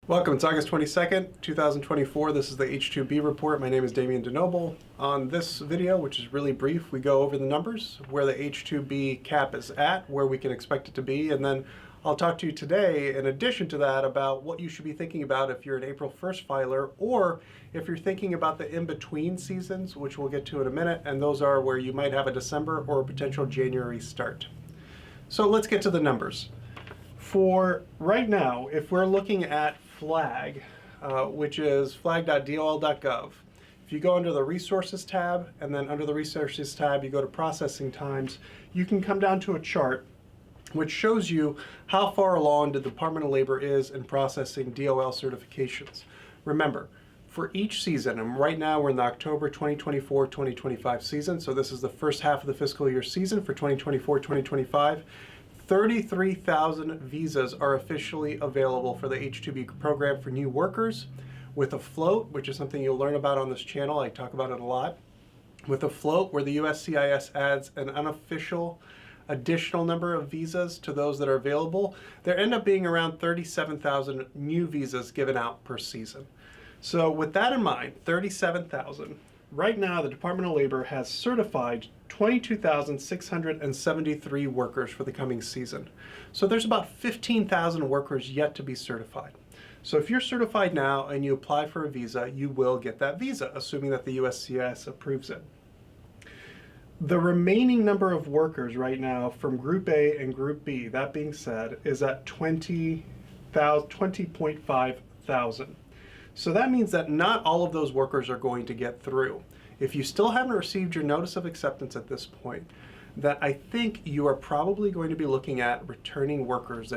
Welcome, it's August 22nd, 2024. This is the H2B report. My name is Damjan Denoble. On this video, which is really brief, we go over the numbers, where the H2B cap is at, where we can expect it to be, and then I'll talk to you today, in addition to that, about what you should be thinking about if you're an April 1st filer, or if you're thinking about the in-between seasons, which we'll get to in a minute, and those are where you might have a December or a potential January start. So let's get to the numbers. For right now, if we're looking at flag, which is flag.dol.gov, if you go under the resources tab, and then under the resources tab you go to processing times, you can come down to a chart which shows you how far along the Department of Labor is in processing DOL certifications. Remember, for each season, and right now we're in the October 2024-2025 season, so this is the first half of the fiscal year season for 2024-2025, 33,000 visas are officially available for the H2B program for new workers. With a float, which is something you'll learn about on this channel, I talk about it a lot. With a float where the USCIS adds an unofficial additional number of visas to those that are available, there end up being around 37,000 new visas given out per season. So with that in mind, 37,000. Right now, the Department of Labor has certified 22,673 workers for the coming season. So there's about 15,000 workers yet to be certified. So if you're certified now and you apply for a visa, you will get that visa, assuming that the USCIS approves it. The remaining number of workers right now from Group A and Group B, that being said, is at 20.5 thousand. So that means that not all of those workers are going to get through. If you still haven't received your notice of acceptance at this point, that I think you are probably going to be looking at returning workers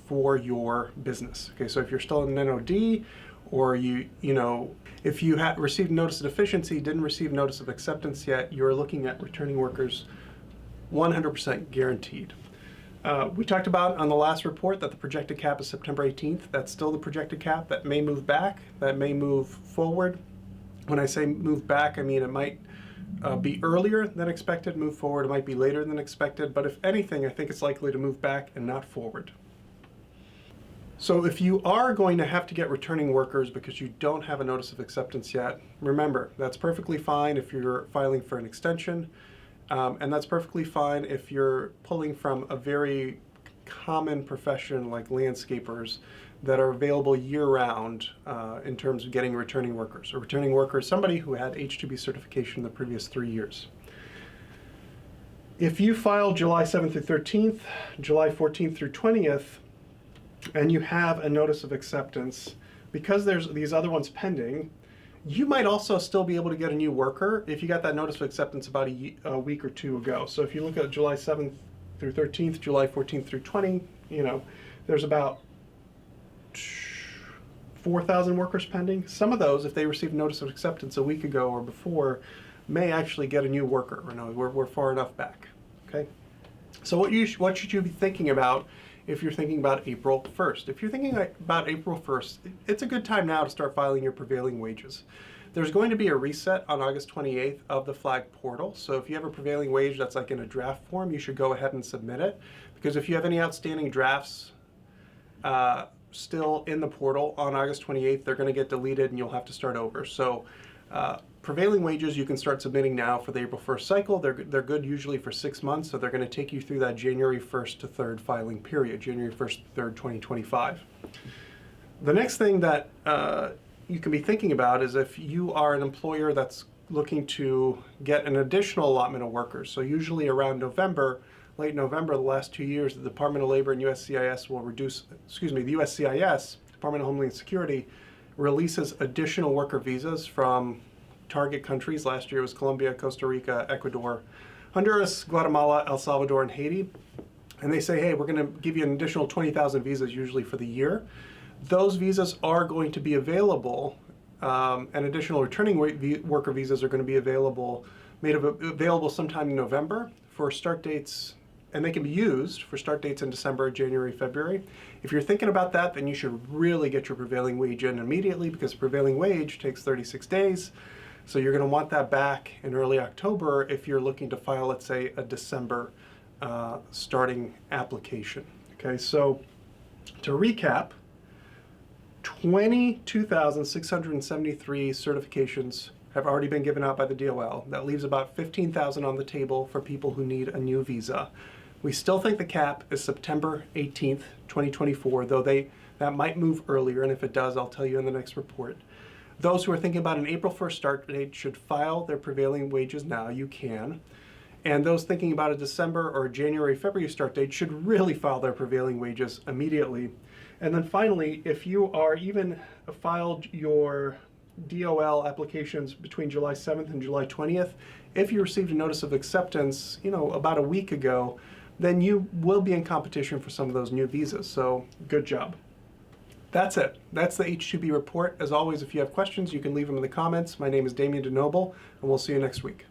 for your business. Okay, so if you're still in an NOD, or if you had received notice of deficiency, didn't receive notice of acceptance yet, you're looking at returning workers 100% guaranteed. We talked about on the last report that the projected cap is September 18th. That's still the projected cap. That may move back, that may move forward. When I say move back, I mean it might be earlier than expected, move forward, it might be later than expected, but if anything, I think it's likely to move back and not forward. So if you are going to have to get returning workers because you don't have a notice of acceptance yet, remember, that's perfectly fine if you're filing for an extension. And that's perfectly fine if you're pulling from a very common profession like landscapers that are available year-round in terms of getting returning workers. A returning worker is somebody who had H2B certification in the previous 3 years. If you file July 7th through 13th, July 14th through 20th, and you have a notice of acceptance, because there's these other ones pending, you might also still be able to get a new worker if you got that notice of acceptance about a week or two ago. So if you look at July 7th through 13th, July 14th through 20, there's about 4,000 workers pending. Some of those, if they received notice of acceptance a week ago or before, may actually get a new worker. We're far enough back, okay? So what should you be thinking about if you're thinking about April 1st? If you're thinking about April 1st, it's a good time now to start filing your prevailing wages. There's going to be a reset on August 28th of the flag portal. So if you have a prevailing wage that's like in a draft form, you should go ahead and submit it. Because if you have any outstanding drafts still in the portal on August 28th, they're going to get deleted and you'll have to start over. So prevailing wages you can start submitting now for the April 1st cycle. They're good usually for 6 months, so they're going to take you through that January 1st to 3rd filing period, January 1st to 3rd, 2025. The next thing that you can be thinking about is if you are an employer that's looking to get an additional allotment of workers. So usually around November, late November, the last 2 years, the Department of Labor and USCIS will the USCIS, Department of Homeland Security, releases additional worker visas from target countries. Last year it was Colombia, Costa Rica, Ecuador, Honduras, Guatemala, El Salvador, and Haiti. And they say, hey, we're going to give you an additional 20,000 visas usually for the year. Those visas are going to be available, and additional returning worker visas are going to be made available sometime in November for start dates, and they can be used for start dates in December, January, February. If you're thinking about that, then you should really get your prevailing wage in immediately, because prevailing wage takes 36 days. So you're going to want that back in early October if you're looking to file, let's say, a December starting application. Okay, so to recap, 22,673 certifications have already been given out by the DOL. That leaves about 15,000 on the table for people who need a new visa. We still think the cap is September 18th, 2024, though that might move earlier, and if it does, I'll tell you in the next report. Those who are thinking about an April 1st start date should file their prevailing wages now. You can. And those thinking about a December or January, February start date should really file their prevailing wages immediately. And then finally, if you are even filed your DOL applications between July 7th and July 20th, if you received a notice of acceptance, about a week ago, then you will be in competition for some of those new visas. So good job. That's it. That's the H2B report. As always, if you have questions, you can leave them in the comments. My name is Damjan Denoble, and we'll see you next week.